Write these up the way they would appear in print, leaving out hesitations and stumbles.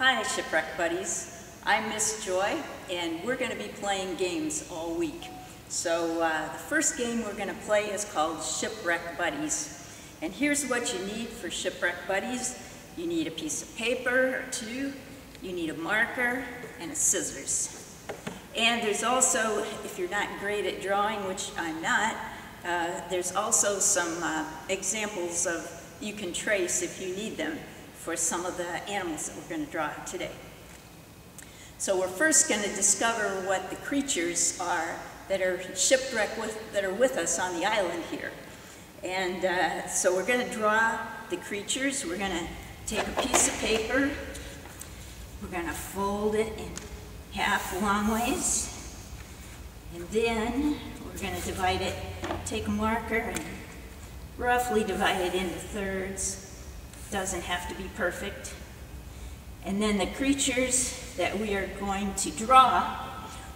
Hi, Shipwreck Buddies. I'm Miss Joy, and we're going to be playing games all week. So the first game we're going to play is called Shipwreck Buddies. And here's what you need for Shipwreck Buddies. You need a piece of paper or two, you need a marker, and a scissors. And there's also, if you're not great at drawing, which I'm not, there's also some examples of you can trace if you need them for some of the animals that we're going to draw today. So we're first going to discover what the creatures are that are shipwrecked that are with us on the island here. And so we're going to draw the creatures. We're going to take a piece of paper. We're going to fold it in half long ways. And then we're going to divide it, take a marker and roughly divide it into thirds. Doesn't have to be perfect. And then the creatures that we are going to draw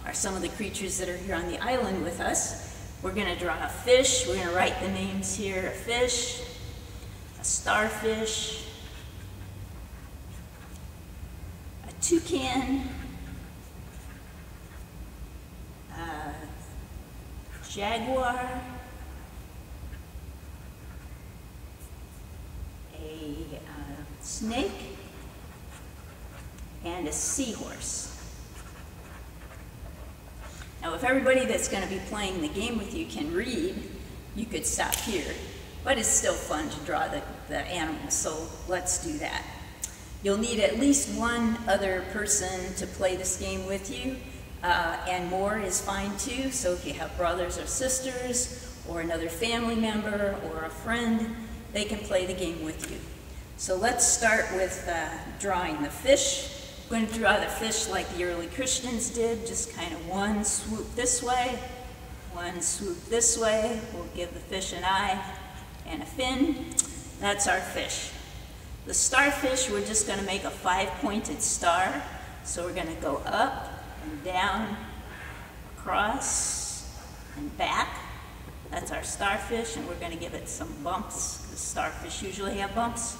are some of the creatures that are here on the island with us. We're going to draw a fish. We're going to write the names here. A fish, a starfish, a toucan, a jaguar, a snake, and a seahorse. Now, if everybody that's going to be playing the game with you can read, you could stop here, but it's still fun to draw the animals, so let's do that. You'll need at least one other person to play this game with you, and more is fine too, so if you have brothers or sisters, or another family member, or a friend, they can play the game with you. So let's start with drawing the fish. We're going to draw the fish like the early Christians did, just kind of one swoop this way, one swoop this way. We'll give the fish an eye and a fin. That's our fish. The starfish, we're just going to make a 5-pointed star. So we're going to go up and down, across and back. That's our starfish, and we're going to give it some bumps, because starfish usually have bumps.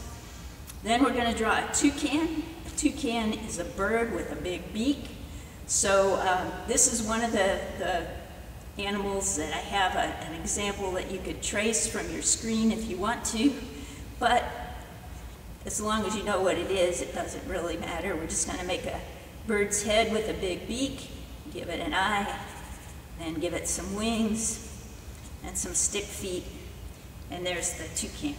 Then we're going to draw a toucan. A toucan is a bird with a big beak. So this is one of the animals that I have an example that you could trace from your screen if you want to. But as long as you know what it is, it doesn't really matter. We're just going to make a bird's head with a big beak, give it an eye, then give it some wings and some stick feet, and there's the toucan.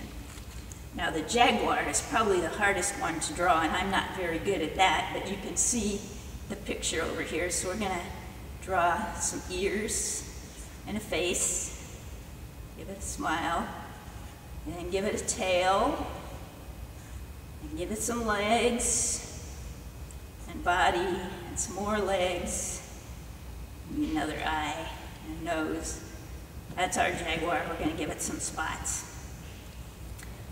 Now the jaguar is probably the hardest one to draw, and I'm not very good at that, but you can see the picture over here. So we're going to draw some ears and a face, give it a smile, and then give it a tail, and give it some legs, and body, and some more legs, and another eye, and a nose. That's our jaguar. We're going to give it some spots.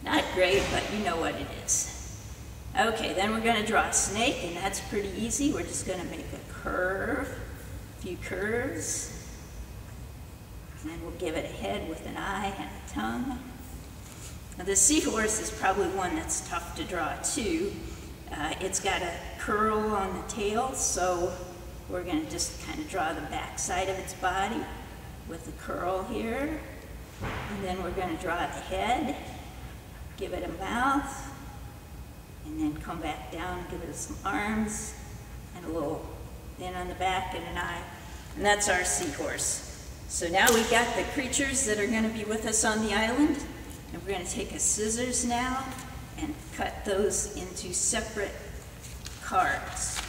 Not great, but you know what it is. Okay, then we're going to draw a snake, and that's pretty easy. We're just going to make a curve, a few curves, and then we'll give it a head with an eye and a tongue. Now the seahorse is probably one that's tough to draw too. It's got a curl on the tail, so we're going to just kind of draw the back side of its body with the curl here. And then we're going to draw the head, give it a mouth, and then come back down, give it some arms, and a little fin on the back and an eye. And that's our seahorse. So now we've got the creatures that are going to be with us on the island, and we're going to take a scissors now and cut those into separate cards.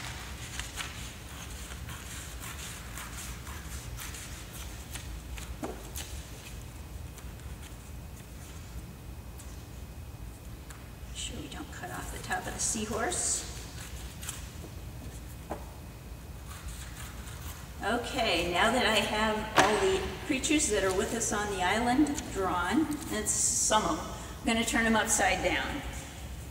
Make sure we don't cut off the top of the seahorse. Okay, now that I have all the creatures that are with us on the island drawn, that's some of them, I'm going to turn them upside down.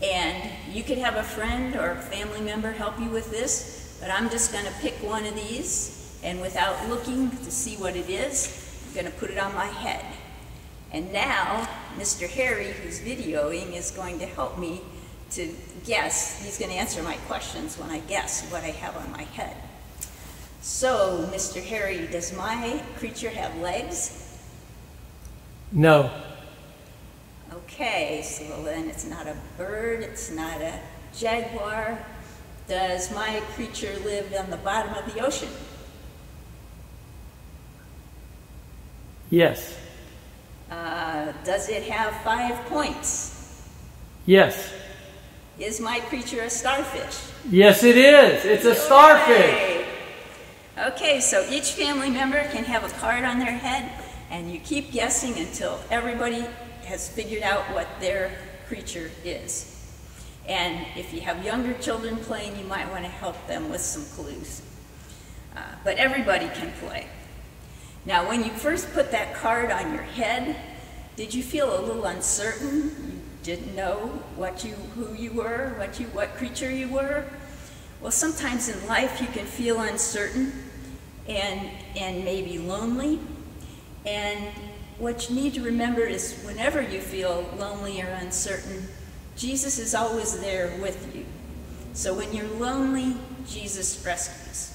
And you could have a friend or a family member help you with this, but I'm just going to pick one of these, and without looking to see what it is, I'm going to put it on my head. And now, Mr. Harry, who's videoing, is going to help me to guess. He's going to answer my questions when I guess what I have on my head. So, Mr. Harry, does my creature have legs? No. Okay, so then it's not a bird, it's not a jaguar. Does my creature live on the bottom of the ocean? Yes. Does it have 5 points? Yes. Is my creature a starfish? Yes, it is. It's a starfish. Yay! Okay, so each family member can have a card on their head, and you keep guessing until everybody has figured out what their creature is. And if you have younger children playing, you might want to help them with some clues. But everybody can play. Now, when you first put that card on your head, did you feel a little uncertain? You didn't know who you were, what creature you were? Well, sometimes in life you can feel uncertain and maybe lonely. And what you need to remember is whenever you feel lonely or uncertain, Jesus is always there with you. So when you're lonely, Jesus rescues.